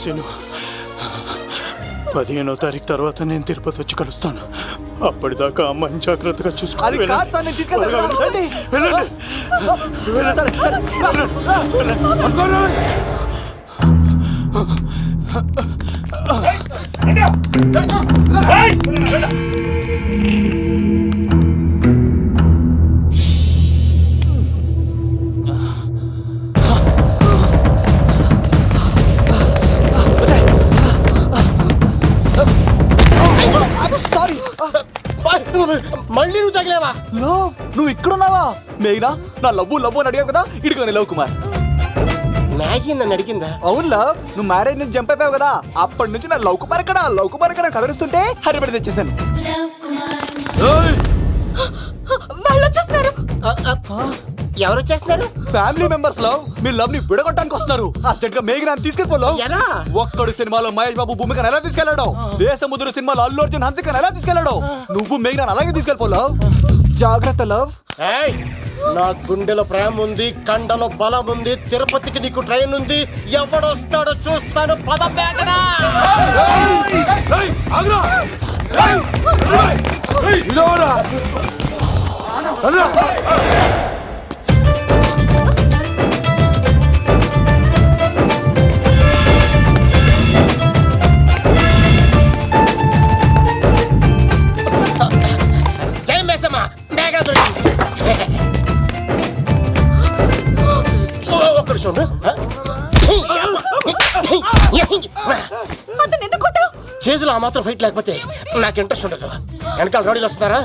శను 15వ తారీఖు తర్వాత నేను తిరుపతి వచ్చి కలుస్తాను. అప్పటిదాకా అమ్మాయిని జాగ్రత్తగా చూసుకోవాలి. మళ్ళీ నువ్వు తగిలేవా? నువ్వు ఇక్కడున్నావా? మేఘనా, నా లవ్వు అని అడిగావు కదా, ఇడుకొని లవ్ కుమార్. మ్యాగీ నన్ను అడిగిందా? అవును లవ్, నువ్వు మ్యారేజ్ నుంచి జంప్ అయిపోయావు కదా, అప్పటి నుంచి నా లవ్ కుమార్ ఎక్కడ కలరిస్తుంటే హరిపడి తెచ్చేసాను. వాళ్ళు వచ్చేస్తున్నారు. ఎవరు వచ్చేస్తున్నారు? Family members love. మీ లవ్ ని విడగొట్టడానికి వస్తున్నారు. అర్జెంట్ గా మేఘనాన్ని తీసుకెళ్ళిపోలో. ఎలా? ఒక్కడు సినిమాలో మహేష్ బాబు భూమికను ఎలా తీసుకెళ్లాడు, దేశముద్రు సినిమాలో అల్లు అర్జున్ హన్సికను ఎలా తీసుకెళ్లాడు, నువ్వు మేఘనాన్ని అలాగే తీసుకెళ్ళిపోలో. జాగ్రత్త లవ్. నా గుండెలో ప్రేమ ఉంది, కండలో బలం ఉంది, తిరుపతికి నీకు ట్రైన్ ఉంది, ఎవడొస్తాడో చూస్తాను. పద మేఘనా. జై మేసమ్మ, మేఘనా దొరికింది. ఒక్కడు చూడు. చేతులు ఆ మాత్రం ఫైట్ లేకపోతే నాకు ఇంట్రెస్ట్ ఉండదు. వెనకాల గాడీలు వస్తున్నారా?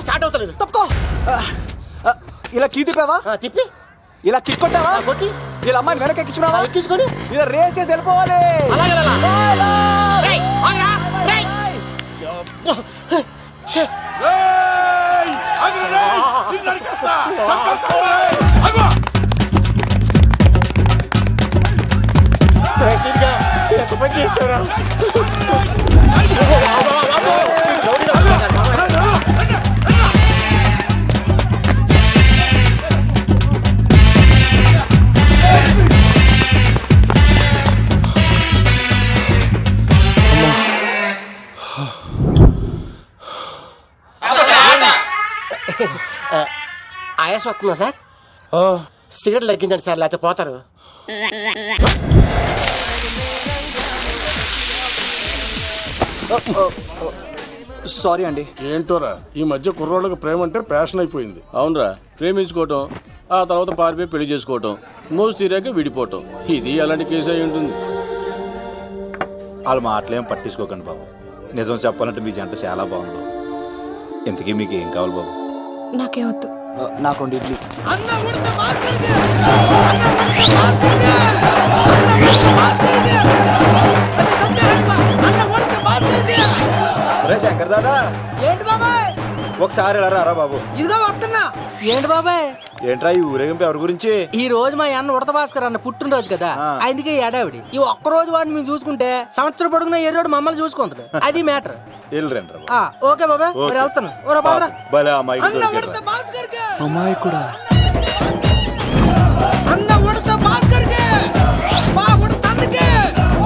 స్టార్ట్ అవుతలేదు. తప్పుకో. ఇలా కీ తిప్పావా? తిప్పి ఇలా కిక్ కొట్టావా? కొట్టి ఇలా అమ్మాయిని వెనక ఎక్కించున్నావా? ఎక్కించుకొని ఇలా రేస్ చేసి వెళ్ళిపోవాలి. ఎంత పని చేశారా? ఆయాస వస్తుందా సార్? సిగరెట్ లెక్కించండి సార్, లేకపోతే పోతారు. సారీ అండి. ఏంటోరా, ఈ మధ్య కుర్రోళ్ళకి ప్రేమ అంటే ప్యాషన్ అయిపోయింది. అవునరా, ప్రేమించుకోవటం, ఆ తర్వాత పారిపోయి పెళ్లి చేసుకోవటం, మోజు తీరాక విడిపోవటం, ఇది అలాంటి కేసు అయి ఉంటుంది. వాళ్ళ మాటలేం పట్టించుకోకండి బాబు. నిజం చెప్పాలంటే మీ జంట చాలా బాగుంది. ఇంతకీ మీకు ఏం కావాలి బాబు? నాకే వద్దు. నాకు ఇడ్లీ. శంకర్ దాదా, ఏంటి బాబాయ్? ఒకసారి ఎలా రారా బాబు? ఇదిగో వస్తున్నా. ఏంటి బాబాయ్? ఏంట్రా ఈ ఊరేగింపు ఎవరి గురించి? ఈ రోజు మా అన్న ఉడత భాస్కర్ అన్న పుట్టినరోజు కదా, అందుకే ఏడావిడి. ఈ ఒక్క రోజు వాడిని మేము చూసుకుంటే సంవత్సరం పొడుగున ఏరోడు మమ్మల్ని చూసుకుంటాడు. అది మ్యాటర్. ఓకే బాబాయ్, మరి వెళ్తాను. అమ్మాయి కూడా అన్న ఉడత భాస్కర్ మా ఉడత అన్నకే,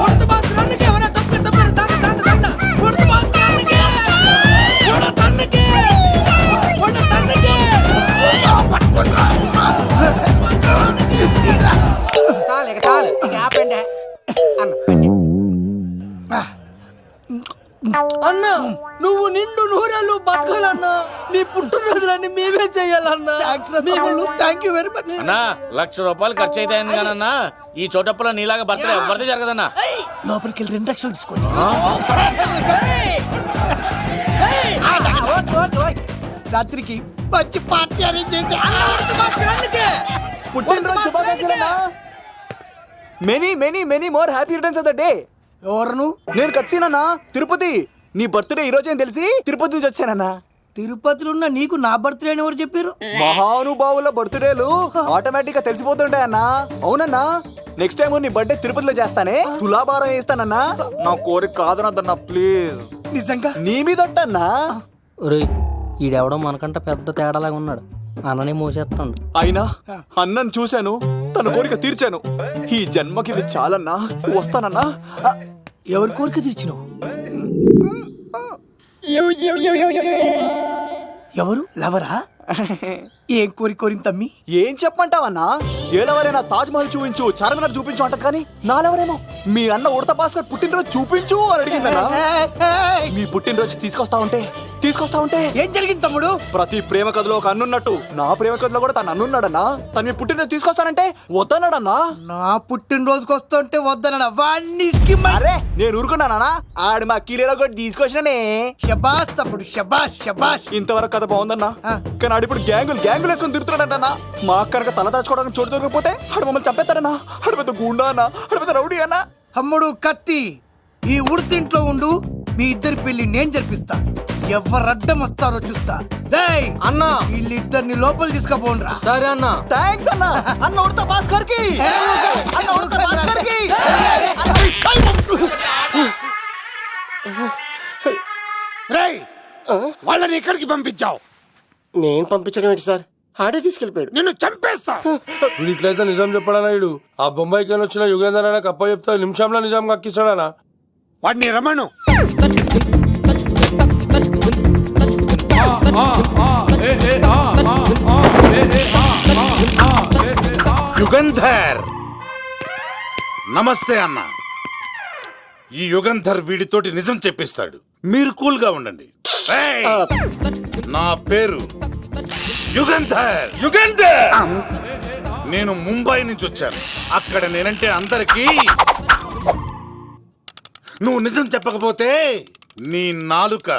ఉడత భాస్కర్ అన్నకే ఎవరైనా తప్పకుండా ఉడత భాస్కర్ అన్నకే, ఉడత అన్నకే, ఉడత అన్నకే. చాలు ఇక ఆపండి అన్న. నువ్వు నిండు నూరేళ్ళు బతకాలన్నా, నీ పుట్టినరోజులన్నీ మేమే చెయ్యాలన్నా. థ్యాంక్ యూ వెరీ మచ్ అన్నా. 1,00,000 రూపాయలు ఖర్చు అయితే కదన్నా, ఈ చోటప్పులో నీలాగా బర్త్డే ఎవరిదే జరగదన్నా. లోపలికి వెళ్ళి 2 లక్షలు తీసుకోండి. రాత్రికి మంచి పార్టీ అరేంజ్ చేసి many more happy returns of the day. ఎవరు? నేను కత్తినన్నా, తిరుపతి. నీ బర్త్డే ఈ రోజే అని తెలిసి తిరుపతి నుంచి వచ్చానన్నా. తిరుపతిలో ఉన్న నీకు నా బర్త్డే అని ఎవరు చెప్పారు? మహానుభావుల బర్త్డేలు ఆటోమేటిక్ గా తెలిసిపోతుంటాయన్నా. అవునన్నా, నెక్స్ట్ టైం నీ బర్త్డే తిరుపతిలో చేస్తానే తులాభారం వేస్తానన్నా. నా కోరిక కాదనద్దన్నా ప్లీజ్. నిజంగా నీ మీద ఒట్టన్నా. ఒరేయ్ ఈడెవడో మనకంట పెద్ద తేడాలాగా ఉన్నాడు, అన్నని మోసేస్తాడు. అయినా అన్నను చూశాను, తన కోరిక తీర్చాను. ఈ జన్మకి ఇది చాలన్నా, వస్తానన్నా. ఎవరి కోరిక తీర్చినావు? ఎవరు లవరా? ఏం కోరి కోరింది తమ్మి? ఏం చెప్పంటావన్నా? ఏలవరైనా తాజ్ మహల్ చూపించు, చార్మినార్ చూపించు అంటది కానీ నాలెవరేమో మీ అన్న ఉడత భాస్కర్ పుట్టినరోజు చూపించు అని అడిగిందన్నా. మీ పుట్టినరోజు తీసుకొస్తా ఉంటే ఏం జరిగింది తమ్ముడు? ప్రతి ప్రేమ కథలో ఒక అన్నున్నట్టు నా ప్రేమ కథలో కూడా తను అన్నున్నాడన్నా. తను మీ పుట్టినరోజు తీసుకొస్తానంటే వద్దన్నాడన్నా. నా పుట్టినరోజుకి వస్తుంటే వద్దన వాణ్ణి. అరే నేను ఊరుకున్నానా? ఆడు మా కీలేలో కూడా తీసుకొచ్చిననే. షబాష్ తమ్ముడు, షబాష్ షబాష్. ఇంతవరకు కథ బాగుందన్నా, కానీ ఆడు ఇప్పుడు గ్యాంగులు వేసుకొని తిరుగుతున్నాడన్నా. మా అక్కడికి తల దాచుకోవడానికి చోటు దొరికిపోతే ఆడు మమ్మల్ని చంపేస్తాడన్నా. ఆడు పెద్ద గుండా అన్నా, ఆడు పెద్ద రౌడీ అన్నా. తమ్ముడు కత్తి, ఈ ఉడితింట్లో ఉండు, మీ ఇద్దరి పెళ్లి నేను జరిపిస్తా. ఎవరడ్డం వస్తారో చూస్తా. రేయ్ అన్నా వీళ్ళిద్దరిని లోపల తీసుకుపోండ్రా. సరే అన్న. థ్యాంక్స్ అన్నా. అన్న ఉడత భాస్కర్ కి, అన్న ఉడత భాస్కర్ కి. రేయ్ వాళ్ళని ఎక్కడికి పంపించావు? నేను పంపించడం ఏంటి సార్, ఆడే తీసుకెళ్ళిపోయాడు. నిన్ను చంపేస్తా. వీడు ఇట్లయితే నిజం చెప్పడానా? వీడు ఆ బొంబాయికి వచ్చిన యుగేందర్ అనే కప్ప చెప్తా నిమిషంలో నిజం కక్కిస్తాడానా? వాడిని రమణు. యుగంధర్ నమస్తే అన్న. ఈ యుగంధర్ వీడితోటి నిజం చెప్పిస్తాడు, మీరు కూల్ గా ఉండండి. ఏయ్! నా పేరు యుగంధర్. నేను ముంబై నుంచి వచ్చాను. అక్కడ నేనంటే అందరికీ. నువ్వు నిజం చెప్పకపోతే నీ నాలుక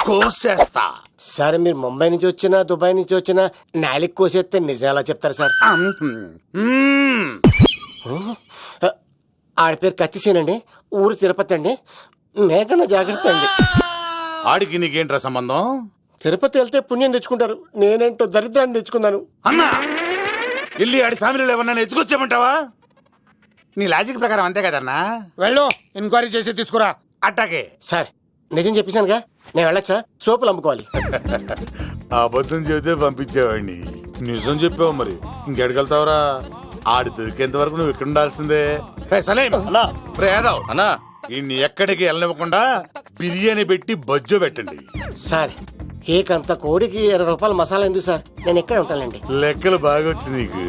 కోసేస్తా. సార్ మీరు ముంబై నుంచి వచ్చినా దుబాయ్ నుంచి వచ్చినా నాలిక్ కోసేస్తే నిజం ఎలా చెప్తారు సార్? మ్మ్. ఆడి పేరు కత్తిసేనండి, ఊరు తిరుపతి అండి. మేఘన జాగ్రత్త అండి. ఆడికి నీకేంట్రా సంబంధం? తిరుపతి వెళ్తే పుణ్యం తెచ్చుకుంటారు, నేనేంటో దరిద్రాన్ని తెచ్చుకున్నాను. అన్నా వెళ్ళి ఆడి ఫ్యామిలీలో ఎవరన్నా ఎత్తుకొచ్చామంటావా? నీ లాజిక్ ప్రకారం అంతే కదన్నా. వెళ్ళు, ఎంక్వైరీ చేసి తీసుకురా. అట్టాకే. సార్ నిజం చెప్పేశానుగా, నేను వెళ్ళచ్చా? సోపులు అమ్ముకోవాలి. అబద్ధం చెబితే పంపించేవాడిని, నిజం చెప్పావు మరి ఇంకెడగలుగుతావురా? ఆడి దొరికేంత వరకు నువ్వు ఇక్కడ ఉండాల్సిందే. సలేం రే యాదవ్ అన్నా ఇన్ని ఎక్కడికి వెళ్ళనివ్వకుండా బిర్యానీ పెట్టి బజ్జో పెట్టండి. సార్ కేక్ అంత కోడికి 20 రూపాయల మసాలా ఎందుకు సార్, నేను ఎక్కడ ఉంటానండి. లెక్కలు బాగా వచ్చి నీకు.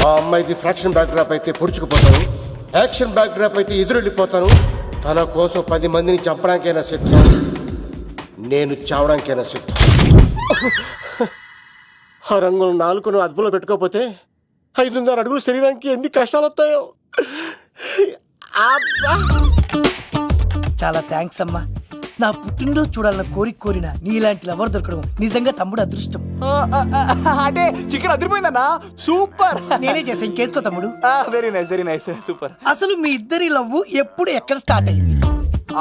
ఆ అమ్మాయిది ఫ్రాక్షన్ బ్యాక్ డ్రాప్ అయితే పొడుచుకుపోతాను, యాక్షన్ బ్యాక్ డ్రాప్ అయితే ఎదురెళ్ళిపోతాను. తన కోసం 10 మందిని చంపడానికైనా సిద్ధం, నేను చావడానికైనా సిద్ధం. ఆ రంగులు 4 అదుపులో పెట్టుకోకపోతే 5.5 అడుగుల శరీరానికి ఎన్ని కష్టాలు వస్తాయో. చాలా థ్యాంక్స్ అమ్మా. నా పుట్టినరోజు చూడాలన్న కోరిన నీలాంటి లవర్ దొరకడం నిజంగా తమ్ముడు అదృష్టం. అంటే చికెన్ అదిరిపోయిందన్నా, సూపర్. నేనే చేసా, ఇంకేసుకో తమ్ముడు. Very nice super. అసలు మీ ఇద్దరి లవ్ ఎప్పుడు ఎక్కడ స్టార్ట్ అయింది?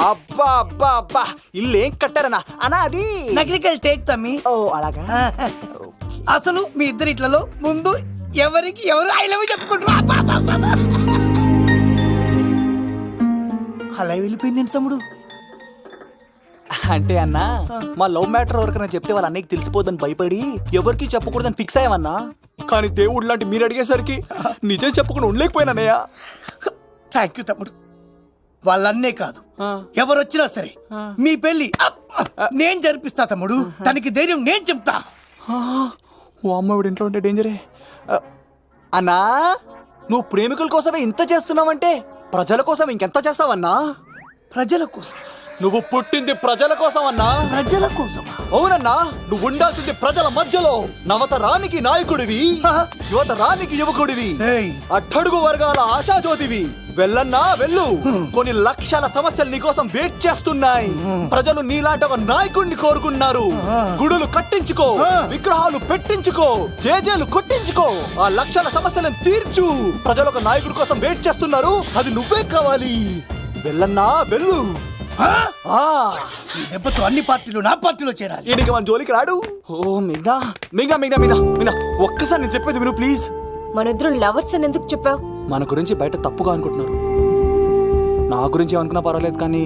అబ్బా అబ్బా అబ్బా ఇల్లు ఏం కట్టారన్నా అన్నా? అది నగరికల్ టేక్ తమ్మి. ఓ అలాగా. అసలు మీ ఇద్దరి ఇట్లలో ముందు ఎవరికి ఎవరు ఐ లవ్ చెప్పుకుంటారు? అలా వెళ్ళిపోయింది తమ్ముడు. అంటే అన్నా మా లవ్ మ్యాటర్ ఎవరికైనా చెప్తే వాళ్ళ అన్నయ్యకి తెలిసిపోద్దని భయపడి ఎవరికి చెప్పకూడదని ఫిక్స్ అయ్యామన్నా. కానీ దేవుడు లాంటి మీరు అడిగేసరికి నిజం చెప్పకుండా ఉండలేకపోయినానయ్యా. థ్యాంక్ యూ తమ్ముడు. వాళ్ళన్నే కాదు, ఎవరొచ్చినా సరే మీ పెళ్లి నేను జరిపిస్తా తమ్ముడు. తనకి ధైర్యం నేను చెప్తా. ఓ అమ్మ వీడి ఇంట్లో ఉంటే డేంజరే. అన్నా నువ్వు ప్రేమికుల కోసమే ఇంత చేస్తున్నావంటే ప్రజల కోసం ఇంకెంత చేస్తావన్నా? ప్రజల కోసం. నువ్వు పుట్టింది ప్రజల కోసం అన్నా. ప్రజల కోసం? అవునన్నా, నువ్వు ఉండాల్సింది ప్రజల మధ్యలో. నవతరానికి నాయకుడివి, యువతరానికి యువకుడివి, అట్టడుగు వర్గాల ఆశాజ్యోతివి. వెళ్ళన్నా వెళ్ళు, కొన్ని లక్షల సమస్యలు నీకోసం వెయిట్ చేస్తున్నాయి. ప్రజలు నీలాంటి ఒక నాయకుడిని కోరుకున్నారు. గుడులు కట్టించుకో, విగ్రహాలు పెట్టించుకో, జేజేలు కొట్టించుకో, ఆ లక్షల సమస్యలను తీర్చు. ప్రజలు ఒక నాయకుడి కోసం వెయిట్ చేస్తున్నారు, అది నువ్వే కావాలి. వెళ్ళన్నా వెళ్ళు. ఈ దెబ్బతో అన్ని పార్టీలు నా పార్టీలో చేరాలి. ఈయనకి మన జోలికి రాడు. ఓ మిగ్నా మిగ్నా మిగ్నా మిగ్నా మిగ్నా ఒక్కసారి నేను చెప్పేది విను ప్లీజ్. మనిద్దరం లవర్స్ అని ఎందుకు చెప్పావు? మన గురించి బయట తప్పుగా అనుకుంటున్నారు. నా గురించి ఏమనుకున్నా పర్వాలేదు, కానీ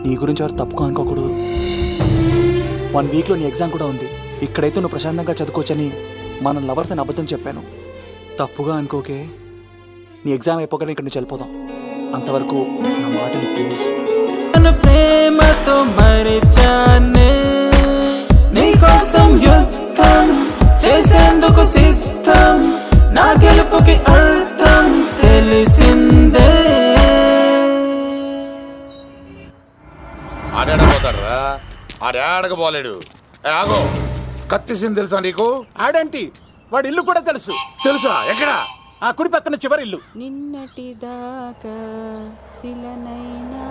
నీ గురించి ఎవరు తప్పుగా అనుకోకూడదు. 1 వీక్లో నీ ఎగ్జామ్ కూడా ఉంది. ఇక్కడైతే నువ్వు ప్రశాంతంగా చదువుకోవచ్చని మనం లవర్స్ అని అబద్ధం చెప్పాను. తప్పుగా అనుకోకే. నీ ఎగ్జామ్ అయిపోగానే ఇక్కడ నుంచి వెళ్ళిపోదాం. అంతవరకు నా మాటని ప్లీజ్. ప్రేమతో మరిచానే నీకోసం యుద్ధం చేసేందుకు సిద్ధం, నా గెలుపుకి అర్థం తెలిసిందే. ఆడాడపోతాడురా, ఆడాడకపోలేడు. ఆగో, కత్తిసింది తెలుసా నీకు? ఆడంటి వాడి ఇల్లు కూడా తెలుసు. తెలుసా? ఎక్కడా? ఆ కుడి పక్కన చివరి ఇల్లు. నిన్నటి దాకా శిలనైనా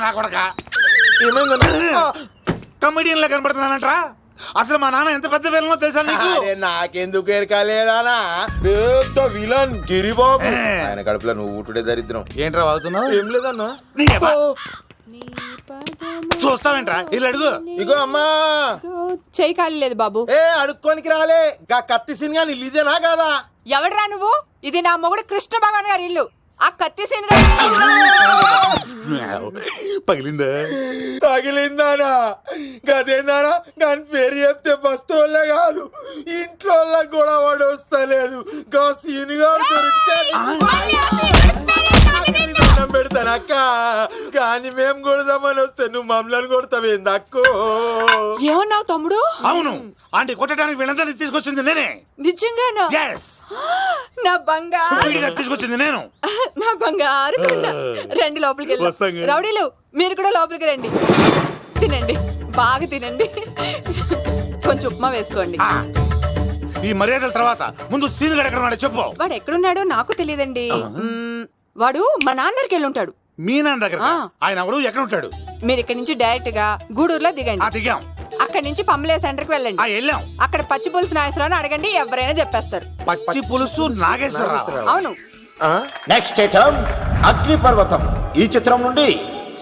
నా కొడక కమెడియన్ లా కనబడుతున్నానంట్రా. అసలు మా నాన్న ఎంత పెద్ద విలనో తెలుసా నీకు? నాకెందుకు ఎరకాలేదానా? పెద్ద విలన్ గిరిబాబు. ఆయన కడుపులో నువ్వు ఊటుడే దరిద్రం. ఏంట్రా వాగుతున్నావు? ఏం లేదన్నా. చూస్తావేంట్రా? ఇల్లు అడుగు. ఇగో అమ్మా, చేయి ఖాళీ లేదు బాబు. ఏ అడుక్కోనికి రాలే. గా కత్తి సినిమా నీళ్ళు ఇదేనా కాదా? ఎవడరా నువ్వు? ఇది నా మొగుడు కృష్ణ భగవాన్ గారి ఇల్లు. ఆ కత్తి సీన్ పగిలిందా? తగిలిందానా? గదేందానా? దాని పేరు చెప్తే బస్తోళ్ళే కాదు, ఇంట్లో కూడా వాడు వస్తలేదు. గా సీనుగాడు దొరికితే పెడతాను అక్క. కానీ మేము కొడదామని వస్తే నువ్వు మమ్మల్ని కొడతావేంది అక్కో? ఏమన్నావు తమ్ముడు? అవును, ఆంటీ కొట్టడానికి వీళ్ళందరినీ తీసుకొచ్చింది నేనే. నిజంగానా? Yes. నా బంగారు వీడిగా తీసుకొచ్చింది నేను. నా బంగారు కొండ. రండి లోపలికి వస్తాం వెళ్ళి. కదా. రౌడీలు మీరు కూడా లోపలికి రండి. తినండి, బాగా తినండి. కొంచెం ఉప్మా వేసుకోండి. ఈ మర్యాదల తర్వాత ముందు సీన్ ఎక్కడ ఉన్నాడో చెప్పు. వాడు ఎక్కడున్నాడో నాకు తెలియదండి. వాడు మా నాన్నరికి వెళ్ళి ఉంటాడు. మీ నాన్న దగ్గర? ఆ. ఆయన ఎవరు? ఎక్కడ ఉంటాడు? మీరు ఇక్కడ నుంచి డైరెక్ట్ గా గూడూరులో దిగండి. దిగాం. అక్కడ నుంచి పంబలే సెంటర్ కి వెళ్ళండి. వెళ్ళాం. అక్కడ పచ్చి పులుసు నాగేశ్వరరావు అడగండి, ఎవరైనా చెప్పేస్తారు. పచ్చి పులుసు నాగేశ్వరరావు. అవును. నెక్స్ట్ ఐటమ్ అగ్నిపర్వతం. ఈ చిత్రం నుండి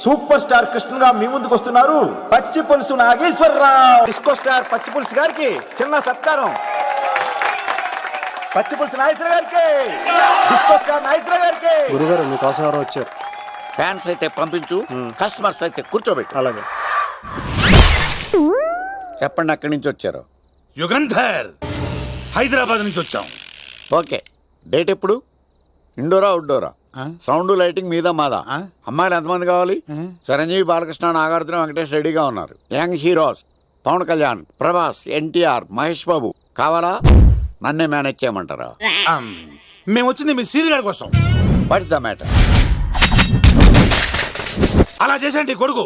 సూపర్ స్టార్ కృష్ణగా మీ ముందుకు వస్తున్నారు పచ్చి పులుసు నాగేశ్వరరావు. డిస్కో స్టార్ పచ్చి పులుసు గారికి చిన్న సత్కారం. పచ్చి పులుసు నాగేశ్వర గారికి, డిస్కో స్టార్ నాగేశ్వర గారికి. గురుగారు మీకోసం ఎవరో వచ్చారు. ఫ్యాన్స్ అయితే పంపించు, కస్టమర్స్ అయితే కూర్చోబెట్టు. అలాగే. చెప్పండి, అక్కడి నుంచి వచ్చారు? యుగంధర్, హైదరాబాద్ నుంచి వచ్చాం. ఓకే, డేట్ ఎప్పుడు? ఇండోరా అవుట్డోరా? సౌండ్ లైటింగ్ మీద మాదా? అమ్మాయిలు ఎంతమంది కావాలి? చిరంజీవి, బాలకృష్ణ, నాగార్జున, వెంకటేష్ రెడీగా ఉన్నారు. యంగ్ హీరోస్ పవన్ కళ్యాణ్, ప్రభాస్, ఎన్టీఆర్, మహేష్ బాబు కావాలా? నన్నే మేనేజ్ చేయమంటారా? మేము వచ్చింది మీ సీన్ గారి కోసం. What's the matter? అలా చేసేయండి కొడుకు.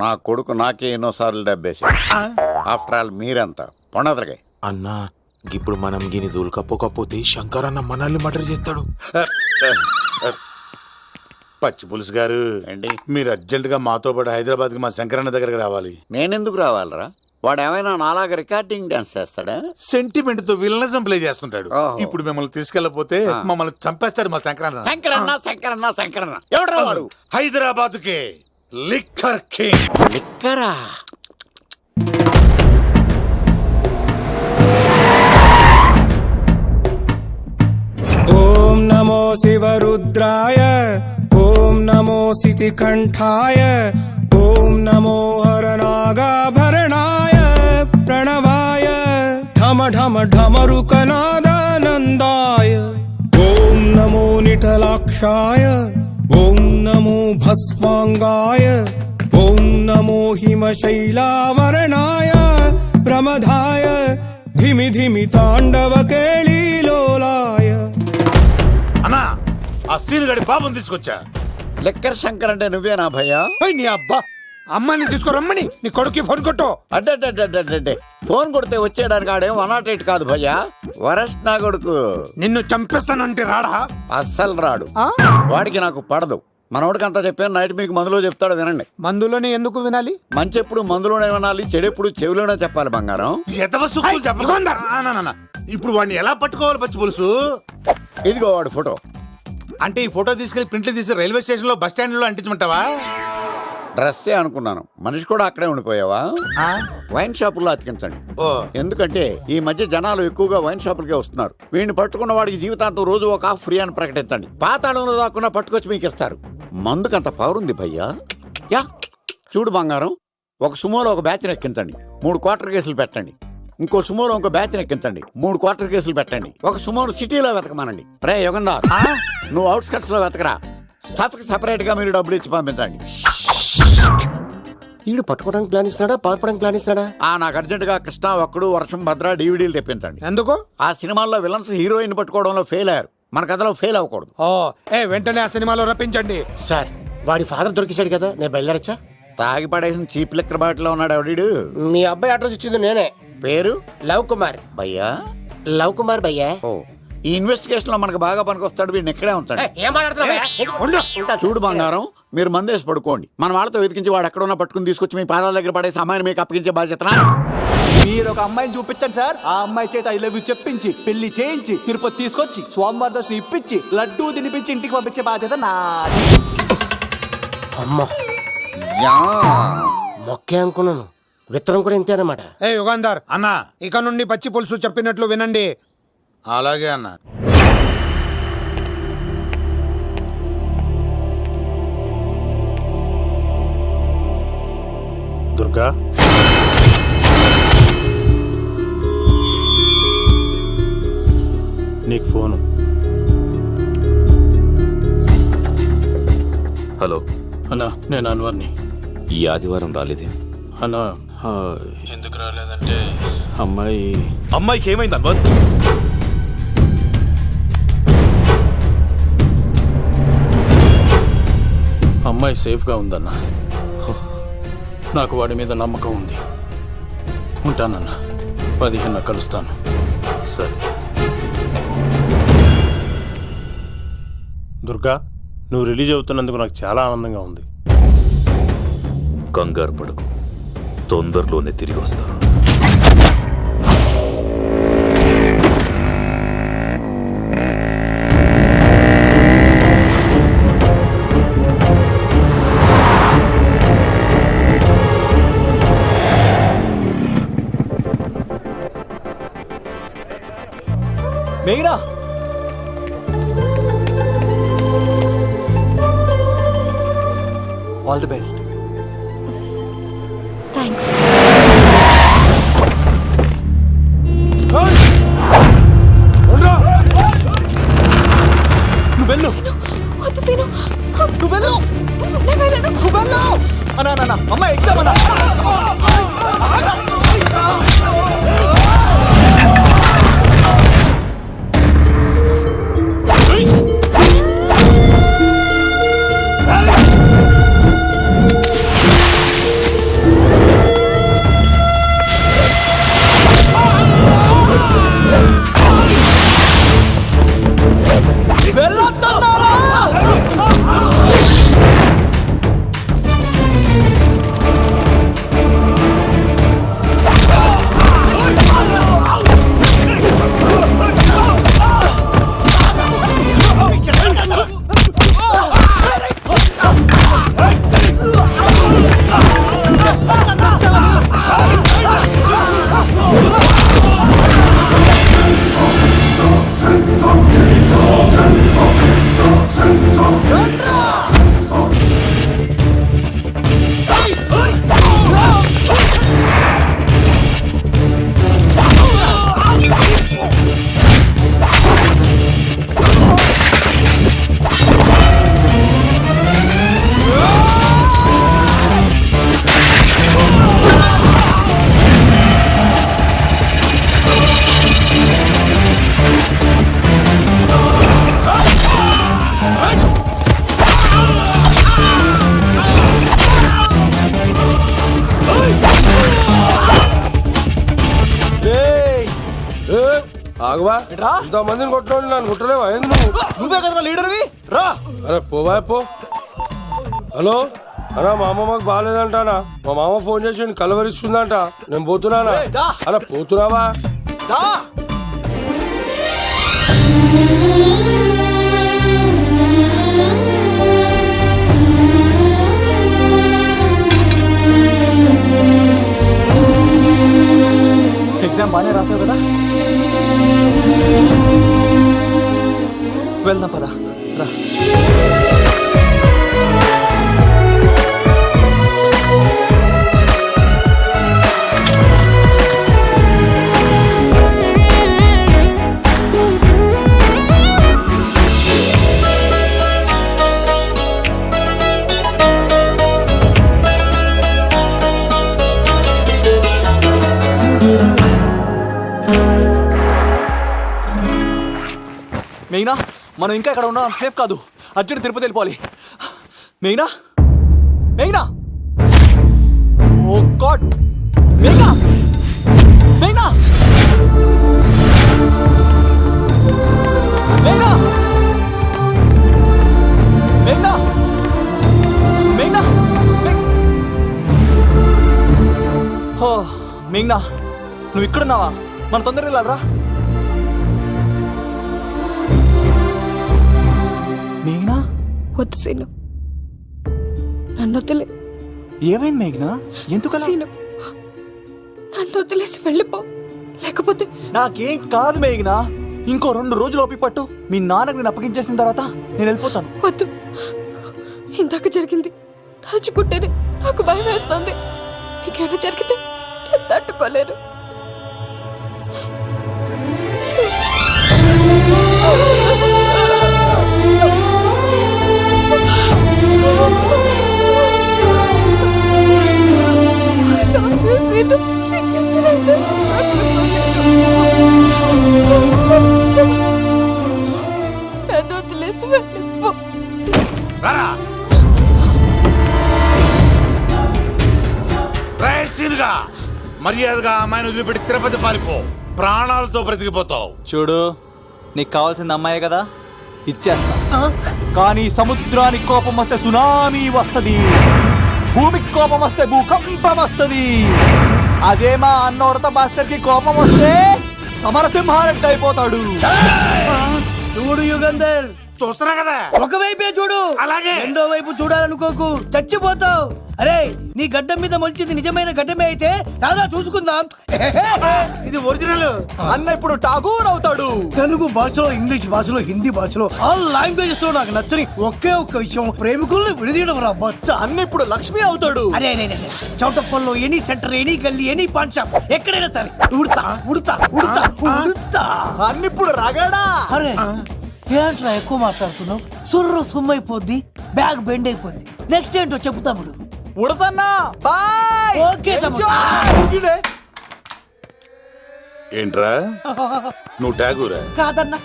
నా కొడుకు నాకే ఎన్నోసార్లు దెబ్బేసి. ఆఫ్టర్ ఆల్ మీరంతా పొండదరగా. అన్నా, ఇప్పుడు మనం గిని దూల్కపోకపోతే శంకర్ అన్న మనల్ని మర్డర్ చేస్తాడు. పచ్చి పులుసు గారు, ఏంటి? మీరు అర్జెంట్ గా మాతో పాటు హైదరాబాద్ కి మా శంకరన్న దగ్గరకు రావాలి. నేనెందుకు రావాలరా? వాడు ఏమైనా నాలాగా రికార్డింగ్ డాన్స్ చేస్తాడా? సెంటిమెంట్ తో విలనిజం ప్లే చేస్తుంటాడు. ఓహో. ఇప్పుడు మిమ్మల్ని తీసుకెళ్లపోతే మమ్మల్ని చంపేస్తాడు మా శంకరన్న. శంకరన్న శంకరన్న శంకరన్న ఎవడు వాడు? హైదరాబాద్ కే లిక్కర్ కింగ్. లిక్కరా? ఓం నమో శివరుద్రాయ, ఓం నమో శితికంఠాయ, ఓం నమో హరనాగాభరణాయ ప్రణవాయ ఢమ ఢమ ఢమరుకనాదానందాయ. ఓం నమో నిఠలాక్షాయ, ఓం నమో భస్మాంగాయ, ఓం నమో హిమశైలావరణాయ ప్రమదాయ ధిమి ధిమి తాండవ కేళీలోలాయ. అన్నా, ఆ సీన్ గడి పాపం తీసుకొచ్చా. లిక్కర్ శంకర్ అంటే నువ్వేనా భయ్యా? నీ అబ్బా, అమ్మాయిని తీసుకురమ్మని నీ కొడుకు ఫోన్ కొట్టు. అడ్డే ఫోన్ కొడితే వచ్చేయడానికి ఆడేం 108 కాదు భయ్యా, వరస్ట్ నా కొడుకు. నిన్ను చంపేస్తానంటే రాడా? అస్సలు రాడు. వాడికి నాకు పడదు. మనోడికి అంతా చెప్పాను, నైట్ మీకు మందులో చెప్తాడు వినండి. మందులోనే ఎందుకు వినాలి? మంచి ఎప్పుడు మందులోనే వినాలి, చెడెప్పుడు చెవిలోనే చెప్పాలి బంగారం. ఎదవ సుక్కులు చెప్పకుండా. ఇప్పుడు వాడిని ఎలా పట్టుకోవాలి పచ్చి పులుసు? ఇదిగో వాడు ఫోటో. అంటే ఈ ఫోటో తీసుకెళ్లి ప్రింట్లు తీసి రైల్వే స్టేషన్ లో బస్ స్టాండ్ లో అంటించమంటావా? డ్రెస్సే అనుకున్నాను, మనిషి కూడా అక్కడే ఉండిపోయావా? వైన్ షాపుల్లో అతికించండి. ఎందుకంటే ఈ మధ్య జనాలు ఎక్కువగా వైన్ షాపులకే వస్తున్నారు. వీడిని పట్టుకున్న వాడికి జీవితాంతం రోజు ఒక ఆఫ్ ఫ్రీ అని ప్రకటించండి. పాతాళంలో దాక్కున్నా పట్టుకొచ్చి మీకు ఇస్తారు. మందుకంత పవర్ ఉంది భయ్యా. యా చూడు బంగారం, ఒక సుమోలో ఒక బ్యాచ్ ఎక్కించండి, 3 క్వార్టర్ కేసులు పెట్టండి. ఇంకో సుమోలో ఇంకో బ్యాచ్ ఎక్కించండి, 3 క్వార్టర్ కేసులు పెట్టండి. ఒక సుమోను సిటీలో వెతకమానండి. రే యుగంధర్, నువ్వు అవుట్స్కట్స్ లో వెతకరా. స్టాఫ్ కి సెపరేట్ గా మీరు డబ్బులు ఇచ్చి పంపించండి. వీడు పట్టుకోవడానికి ప్లాన్ ఇస్తున్నాడా, పారిపోవడానికి ప్లాన్ ఇస్తున్నాడా? నాకు అర్జెంట్ గా కృష్ణ, ఒక్కడు, వర్షం, భద్ర డివిడీలు తెప్పించండి. ఎందుకు? ఆ సినిమాల్లో విలన్స్ హీరోయిన్ పట్టుకోవడంలో ఫెయిల్ అయ్యారు, మన కథలో ఫెయిల్ అవ్వకూడదు. వెంటనే ఆ సినిమాలో రప్పించండి. సార్ వాడి ఫాదర్ దొరికేశాడు కదా, నేను బయలుదేరచ్చా? తాగి పడేసిన చీప్ లెక్కర్ బాటిలో ఉన్నాడు ఎవడీడు. మీ అబ్బాయి అడ్రస్ ఇచ్చింది నేనే. పేరు లవ్ కుమార్. భయ్యా? లవ్ కుమార్ భయ్యా. ఓ, ఈ ఇన్వెస్టిగేషన్ లో మనకు బాగా పనికొస్తాడు, వీడిని ఎక్కడే ఉంచండి. చూడు బంగారం, మీరు మందేసి పడుకోండి. మన వాళ్ళతో వెతికించి వాడు ఎక్కడ ఉన్నా పట్టుకుని తీసుకొచ్చి మీ పాదాల దగ్గర పడేసి అమ్మాయిని మీకు అప్పగించే బాధ్యత. మీరు ఒక అమ్మాయిని చూపించండి సార్. ఆ అమ్మాయి చేత ఐ లవ్ యూ చెప్పించి పెళ్లి చేయించి తిరుపతి తీసుకొచ్చి స్వామివారి దర్శనం ఇప్పించి లడ్డూ తినిపించి ఇంటికి పంపించే బాధ్యత నాది. అమ్మా మొక్కే అనుకున్నాను, విత్తనం కూడా ఇంతే అన్నమాట. యుగాంధర్ అన్నా, ఇక నుండి పచ్చి పులుసు చెప్పినట్లు వినండి. అలాగే అన్న. దుర్గా, నీకు ఫోను. హలో అన్నా, నేను అన్వర్ని. ఈ ఆదివారం రాలేదే? అన్నా ఎందుకు రాలేదంటే అమ్మాయికి ఏమైంది అన్వర్? అమ్మాయి సేఫ్గా ఉందన్నా. నాకు వాడి మీద నమ్మకం ఉంది. ఉంటానన్నా, 15 కలుస్తాను. సరే. దుర్గా, నువ్వు రిలీజ్ అవుతున్నందుకు నాకు చాలా ఆనందంగా ఉంది. కంగారు పడకు, తొందరలోనే తిరిగి వస్తాను. మేఘనా, ఆల్ ది బెస్ట్. థ్యాంక్స్. నువ్వు వెళ్ళు. వద్దు సీను, నువ్వు వెళ్ళు. నేను వెళ్ళను. నువ్వు వెళ్ళు. అన్నా అమ్మాయి ఎగ్జామ్ అన్నా. ఆగువా, ఇంతమందిని కొట్టడం నన్ను కుట్టలేవా? నువ్వు నువ్వే కదా లీడర్వి. రా. అరే పోవా పో. హలో అన్నా మా అమ్మమ్మకి బాగాలేదంటానా మా మామ ఫోన్ చేసి కలవరిస్తుందంట నేను పోతున్నానా ఏయ్, దా. అలా పోతున్నావా దా ఎగ్జామ్ బాగానే రాసావు కదా వెళ్దాం పదా రా. మెయినా మనం ఇంకా ఇక్కడ ఉన్నాం సేఫ్ కాదు అర్జెంట్ తిరుపతి వెళ్ళిపోవాలి మెయినా మెయినా ఓ గాడ్ మెయినా మెయినా మెయినా మెయినా మెయినా ఓ మెయినా నువ్వు ఇక్కడున్నావా మన తొందరగా వెళ్ళాలరా మేఘనా వద్దు సీను, నన్ను వదిలే. ఏమైంది మేఘనా ఎందుకలా సీను, నన్ను వదిలేసి వెళ్ళిపో, లేకపోతే నాకేం కాదు మేఘనా ఇంకో 2 రోజులు ఓపిక పట్టు మీ నాన్నకు నేను అప్పగించేసిన తర్వాత నేను వెళ్ళిపోతాను వద్దు. ఇందాక జరిగింది తలుచుకుంటేనే నాకు భయం వేస్తోంది. ఇంకేమైనా జరిగితే నేను తట్టుకోలేను. నన్ను వదిలేసి వెళ్ళిపో. రారా రైసీనుగా మర్యాదగా అమ్మాయిని వదిలిపెట్టి తిరుపతి పారిపో, ప్రాణాలతో బ్రతికిపోతావు. చూడు నీకు కావాల్సింది అమ్మాయే కదా ఇచ్చేస్తా, కానీ సముద్రానికి కోపం వస్తే సునామీ వస్తది, భూమికి కోపం వస్తే భూకంపం వస్తది. అదే మా అన్న ఉడత మాస్టర్ కి కోపం వస్తే సమరసింహారెడ్డి అయిపోతాడు. చూడు యుగంధర్, చూస్తున్నా కదా ఒకవైపే చూడు, అలాగే. రెండో వైపు చూడాలనుకోకు, చచ్చిపోతావు. అరే నీ గడ్డం మీద మొలిచింది నిజమైన గడ్డమే అయితే రాదా చూసుకుందాం. ఇది ఒరిజినల్. అన్న ఇప్పుడు ఠాగూర్ అవుతాడు. తెలుగు భాషలో, ఇంగ్లీష్ భాషలో, హిందీ భాషలో ఆల్ లాంగ్వేజెస్ లో నాకు నచ్చని ఒకే ఒక్క విషయం, ప్రేమికుల్ని విడదీయడం రా బచ్చ. అన్న ఇప్పుడు లక్ష్మి అవుతాడు. అరే అరే అరే, చౌటప్పల్లో ఎనీ సెంటర్, ఎనీ గల్లీ, ఎనీ పాన్ షాప్, ఎక్కడైనా సరే ఉడతా ఉడతా ఉడతా ఉడతా. అన్న ఇప్పుడు రగడా. అరే ఏంట్రా ఎక్కువ మాట్లాడుతున్నావు? సుర్రు సుమ్మైపోద్ది, బ్యాగ్ బెండ్ అయిపోద్ది. నెక్స్ట్ ఏంటో చెప్పు తమ్ముడు. ఉడతన్నా బాయ్. ఓకే తమ్ముడు. ఉరికిడే. ఏంట్రా నువ్వు ఠాగూరా కాదన్నా,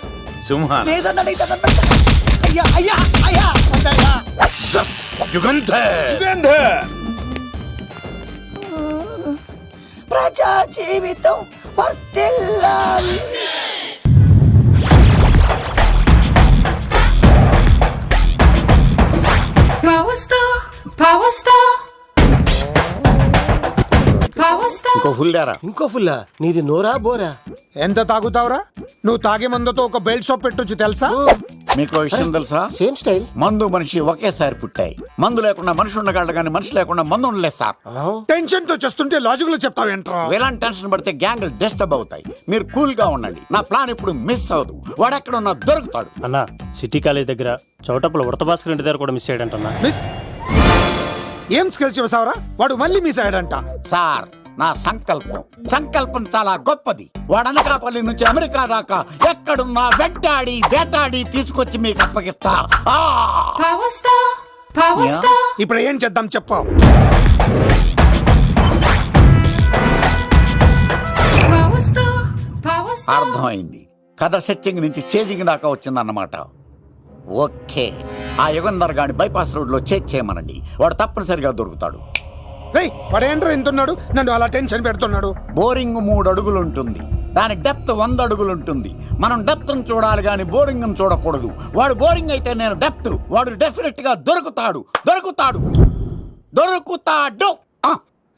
సింహాన లేదన్నా, లేదన్నా. అయ్యా అయ్యా అయ్యా అయ్యా. యుగంధర్ ప్రజా జీవితం వర్ధిల్లాలి. ఇంకో ఫుల్ దారా. ఇంకో ఫుల్లా? నీది నోరా బోరా? ఎంత తాగుతావురా? నువ్వు తాగే మందుతో ఒక బెల్ట్ షాప్ పెట్టొచ్చు తెలుసా? మీకు విషయం తెలుసా? Same style. మందు మనిషి ఒకేసారి పుట్టాయి. మందు లేకుండా మనిషి ఉండగలడు కానీ మనిషి లేకుండా మందు ఉండలేదు సార్. టెన్షన్ తో చేస్తుంటే లాజిక్ లో చెప్తావేంట్రా? ఎలాంటి టెన్షన్ పడితే గ్యాంగులు డిస్టర్బ్ అవుతాయి. మీరు కూల్ గా ఉండండి. నా ప్లాన్ ఇప్పుడు మిస్ అవ్వదు. వాడెక్కడ ఉన్నా దొరుకుతాడు. అన్నా, సిటీ కాలేజ్ దగ్గర చౌటప్పుల ఉడత భాస్కర్ ఇంటి దగ్గర కూడా మిస్ అయ్యాడంటన్నా. మిస్ ఏం స్కిల్స్ చేసావురా? వాడు మళ్ళీ మిస్ అయ్యాడంట. సార్ నా సంకల్పం చాలా గొప్పది. వాడనకాపల్లి నుంచి అమెరికా దాకా ఎక్కడున్నా వెంటాడి వేటాడి తీసుకొచ్చి మీకు అప్పగిస్తా. ఇప్పుడు ఏం చేద్దాం చెప్పు. అర్థమైంది. కథ సెట్టింగ్ నుంచి చేజింగ్ దాకా వచ్చిందన్నమాట. ఓకే, ఆ యుగంధర్ గాని బైపాస్ రోడ్ లో చేయమనండి. వాడు తప్పనిసరిగా దొరుకుతాడు. వాడేంట్రా ఎంతున్నాడు? నన్ను అలా టెన్షన్ పెడుతున్నాడు. బోరింగ్ 3 అడుగులు ఉంటుంది. దాని డెప్త్ 100 అడుగులు ఉంటుంది. మనం డెప్త్ చూడాలి కానీ బోరింగ్ చూడకూడదు. వాడు బోరింగ్ అయితే నేను డెప్త్. వాడు డెఫినెట్ గా దొరుకుతాడు.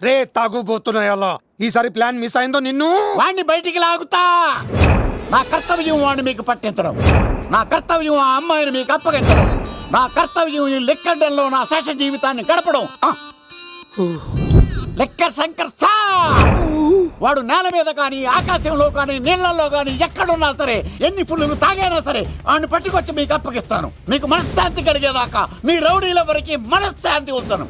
రే తాగుబోతున్నాయల్లా, ఈసారి ప్లాన్ మిస్ అయిందో నిన్ను. వాడిని బయటికి లాగుతా. నా కర్తవ్యం వాడిని మీకు పట్టించడం. నా కర్తవ్యం ఆ అమ్మాయిని మీకు అప్పగించడం. నా కర్తవ్యం ఈ లెక్కడంలో నా శేష జీవితాన్ని గడపడం. Liquor Shankar sir. వాడు నేల మీద కానీ ఆకాశంలో కానీ నీళ్లలో కానీ ఎక్కడున్నా సరే, ఎన్ని ఫుల్లు తాగైనా సరే వాడిని పట్టుకొచ్చి మీకు అప్పగిస్తాను. మీకు మనశ్శాంతి కలిగేదాకా మీ రౌడీలెవరికి మనశ్శాంతి వస్తాను.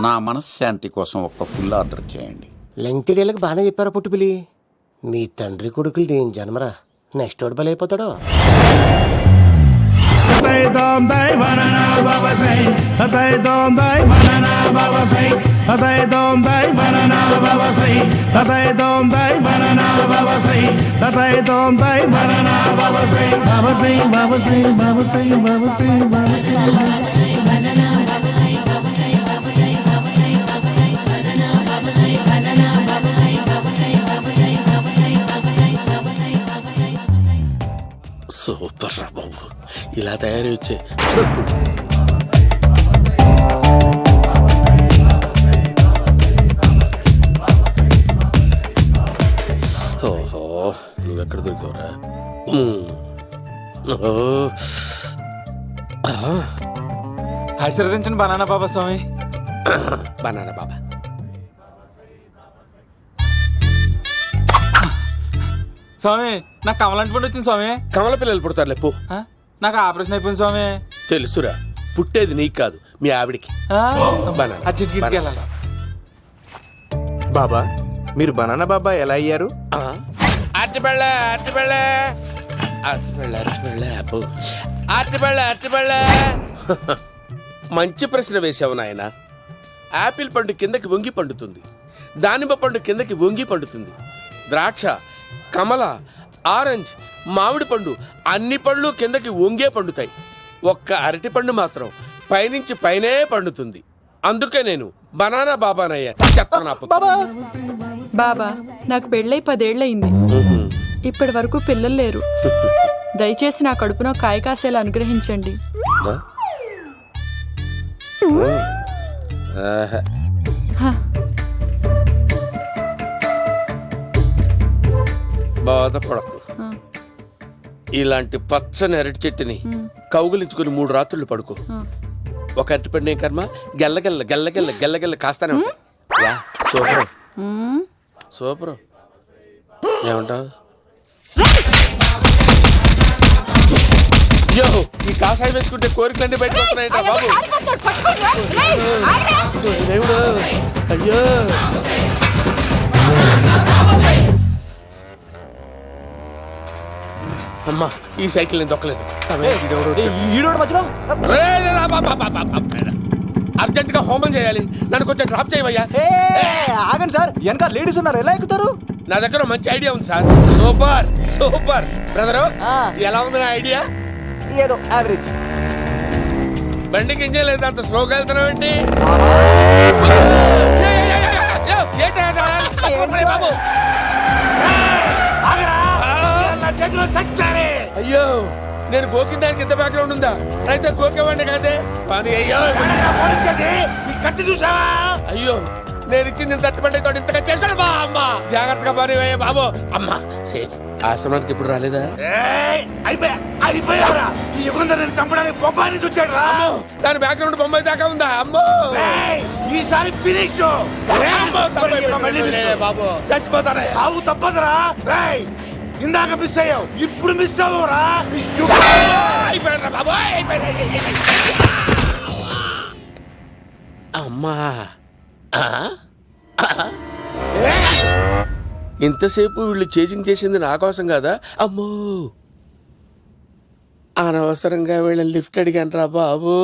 నా మనశ్శాంతి కోసం ఒక్క ఫుల్ ఆర్డర్ చేయండి. లెంగ్తిడేళ్ళకి బాగానే చెప్పారా పుట్టుపిలి? మీ తండ్రి కొడుకులు దేని జన్మరా, నెక్స్ట్ వాడు బలైపోతాడో. సూపర్ రా బాబు, ఇలా తయారు వచ్చే. ఓహో, నువ్వెక్కడ దొరికావురా? ఆశీర్వదించండి బనానా బాబా స్వామి. బనానా బాబా. స్వామి నాకు కమలంటి పండు వచ్చింది స్వామి. కమల పిల్లలు పుడతారు లేపు. నాకు ఆపరేషన్ అయిపోయింది స్వామి. తెలుసురా, పుట్టేది నీకు కాదు మీ ఆవిడికి. ఆ చిటికిటికి వెళ్ళాలి. బాబా, మీరు బనానా బాబా ఎలా అయ్యారు? మంచి ప్రశ్న వేసావు నాయన. యాపిల్ పండు కిందకి వంగి పండుతుంది, దానిమ్మ పండు కిందకి వంగి పండుతుంది, ద్రాక్ష, కమల, ఆరెంజ్, మామిడి పండు అన్ని పండ్లు కిందకి వంగే పండుతాయి. ఒక్క అరటి పండు మాత్రం పైనుంచి పైనే పండుతుంది. అందుకే నేను బనానా బాబానయ్యా. బాబా, నాకు పెళ్ళై 10 ఏళ్ళయింది. ఇప్పటి వరకు పిల్లలు లేరు. దయచేసి నా కడుపున కాయ కాసేలా అనుగ్రహించండి. బాధపడకు. ఇలాంటి పచ్చని అరటి చెట్టుని కౌగులించుకుని 3 రాత్రులు పడుకో. ఒక అరటి పండు ఏం కర్మ, గెల్లగెల్ల గెల్లగెల్ల గెల్లగెల్ల కాస్తానే ఉంటాయి. Super super. ఏమంటావు? యో, ఈ కాసాయి వేసుకుంటే కోరికలన్నీ బయటకు వస్తున్నాయంట బాబు. దేవుడు, అయ్యో. అమ్మా, ఈ సైకిల్ నేను దొక్కలేదు. అర్జెంట్ గా హోమం చేయాలి, నన్ను కొంచెం డ్రాప్ చేయవయ్యా. ఆగండి సార్, వెనక లేడీస్ ఉన్నారు, ఎలా ఎక్కుతారు? నా దగ్గర మంచి ఐడియా ఉంది సార్. Super super. బ్రదరు, ఎలా ఉంది నా ఐడియా? ఏదో యావరేజ్. బండికి ఇంజన్ లేదు, అంత స్లోగా వెళ్తున్నావు ఏంటి? బాబు అయ్యో, నేను గోకిన దానికి ఇంత బ్యాక్గ్రౌండ్ ఉందా? అయితే గోకేవాడిని కాదే. కానీ అయ్యో, కత్తి చూసావా? అయ్యో, నేను ఇచ్చింది తట్టుబడి తోటి ఇంతగా చేశాను బా. అమ్మ జాగ్రత్తగా పని వేయ బాబు. అమ్మ సేఫ్. ఆశ్రమానికి ఇప్పుడు రాలేదా? అయిపోయారా? ఈ యుగంలో నేను చంపడానికి బొమ్మాయిని చూచాడు రా. దాని బ్యాక్గ్రౌండ్ బొమ్మాయి దాకా ఉందా? అమ్మో, ఈసారి ఫినిష్ బాబు. చచ్చిపోతారా? సాగు తప్పదురా. ఇందాక మిస్ అయ్యావు, ఇప్పుడు మిస్ అవ్వరా. అయిపోయారా బాబు? అమ్మా, ఇంతసేపు వీళ్ళు చేజింగ్ చేసింది నా కోసం కదా. అమ్మో, అనవసరంగా వీళ్ళని లిఫ్ట్ అడిగాను రా బాబు.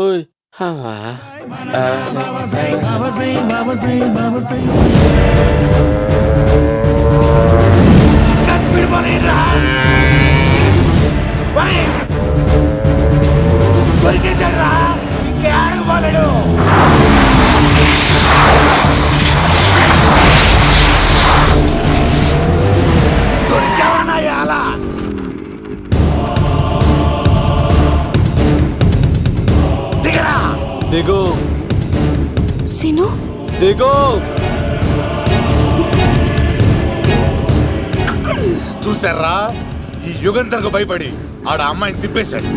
ఇంకే అడగబోలేడు. దిగో. చూసారా ఈ యుగంధర్కు భయపడి ఆడ అమ్మాయిని తిప్పేశాడు.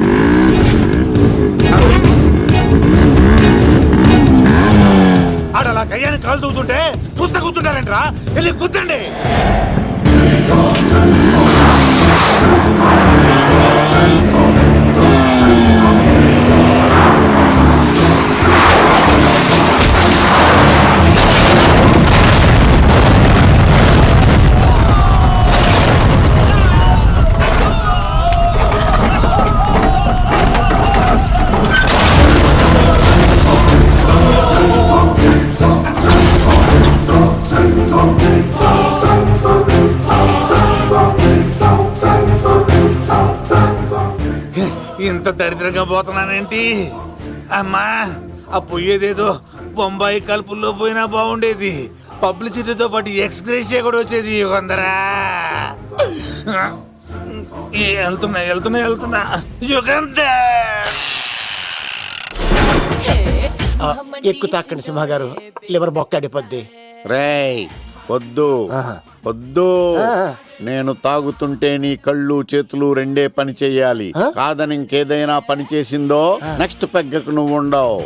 ఆడ అలా కయ్యాన్ని కాలు తూగుతుంటే చూస్తా కూర్చుంటారంట్రా, వెళ్ళి కూర్చోండి. ఇంత దరిద్రంగా పోతున్నానేంటి అమ్మా? ఆ పోయేదేదో బొంబాయి కలుపుల్లో పోయినా బాగుండేది. పబ్లిసిటీతో పాటు ఎక్స్గ్రేషియా కూడా వచ్చేది. యుగంధరా వెళ్తున్నా యుగంధర్. ఎక్కువ తాకండి సింహ గారు, లివర్ బొక్కడిపోద్ది. రేయ్ వద్దు వద్దు, నేను తాగుతుంటే నీ కళ్ళు చేతులు రెండే పని చెయ్యాలి. కాదని ఇంకేదైనా పని చేసిందో నెక్స్ట్ పెగ్గకు నువ్వు ఉండవు.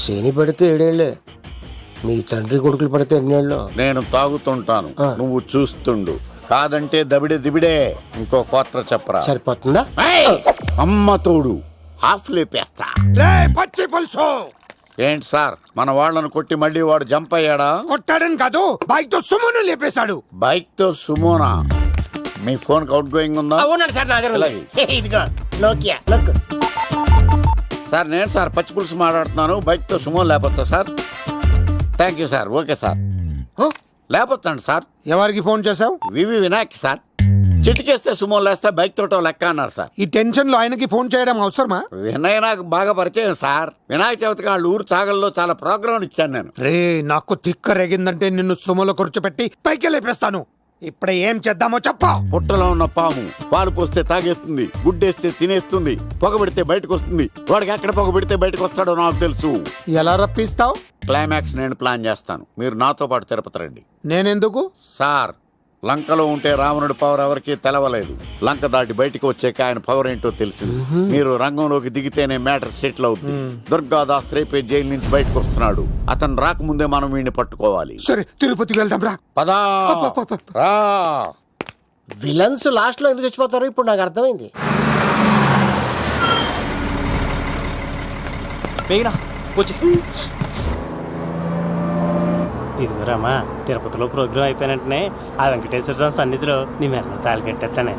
శని పడితే 7 ఏళ్ళే, మీ తండ్రి కొడుకులు పడితే 2 ఏళ్ళు. నేను తాగుతుంటాను, నువ్వు చూస్తుండు. కాదంటే దబిడే దిబిడే. ఇంకో క్వార్టర్ చెప్పరా? సరిపోతుందా? అమ్మ తోడు హాఫ్ లేపేస్తా. పచ్చి పులుసు. ఏంటి సార్, మన వాళ్ళను కొట్టి మళ్ళీ వాడు జంప్ అయ్యాడా? కొట్టాడని కాదు, బైక్ తో సుమను లేపేశాడు. బైక్ తో సుమోనా? మీ ఫోన్ అవుట్ గోయింగ్ ఉందా? అవునండి సార్, నా దగ్గర ఇదిగో నోకియా లక్. సార్ నేను సార్ పచ్చి పులుసు మాట్లాడుతున్నాను. బైక్ తో సుమో లేపొచ్చా sir? Thank you sir. Okay sir, లేపొచ్చండి సార్. ఎవరికి ఫోన్ చేసావు? VV Vinayak sir. చిటికేస్తే సుమో లేస్తే బైక్ తోటో లెక్క అన్నారు సార్. ఈ టెన్షన్ లో ఆయనకి ఫోన్ చేయడం అవసరమా? వినయ్ నాకు బాగా పరిచయం సార్. వినాయక చవితికి వాళ్ళ ఊరు చాగల్లో చాలా ప్రోగ్రాం ఇచ్చాను నేను. రే, నాకు తిక్క రేగిందంటే నిన్ను సుమలో కూర్చోపెట్టి పైకి లేపేస్తాను. ఇప్పుడే ఏం చేద్దామో చెప్పా. పుట్టలో ఉన్న పాము పాలు పోస్తే తాగేస్తుంది, గుడ్డేస్తే తినేస్తుంది, పొగ పెడితే బయటకు వస్తుంది. వాడికి ఎక్కడ పొగ పెడితే బయటకు వస్తాడో నాకు తెలుసు. ఎలా రప్పిస్తావు? క్లైమాక్స్ నేను ప్లాన్ చేస్తాను, మీరు నాతో పాటు తిరుపతి రండి. నేనెందుకు? సార్, లంకలో ఉంటే రావణుడి పవర్ ఎవరికి తెలవలేదు. లంక దాటి బయటకు వచ్చాక ఆయన పవర్ ఏంటో తెలిసింది. మీరు రంగంలోకి దిగితేనే మ్యాటర్ సెటిల్ అవుతుంది. దుర్గాదాస్ రేపే జైలు నుంచి బయటకు వస్తున్నాడు. అతను రాకముందే మనం వీడిని పట్టుకోవాలి. సరే, తిరుపతికి వెళ్దాం రా. పదా రా. విలన్స్ లాస్ట్ లో ఎందుకు చచ్చిపోతారో ఇప్పుడు నాకు అర్థమైంది. ఇదిగోరామా, తిరుపతిలో ప్రోగ్రాం అయిపోయినట్టునే ఆ వెంకటేశ్వర స్వామి సన్నిధిలో నీ మెల్ల తాళి కట్టేస్తానే.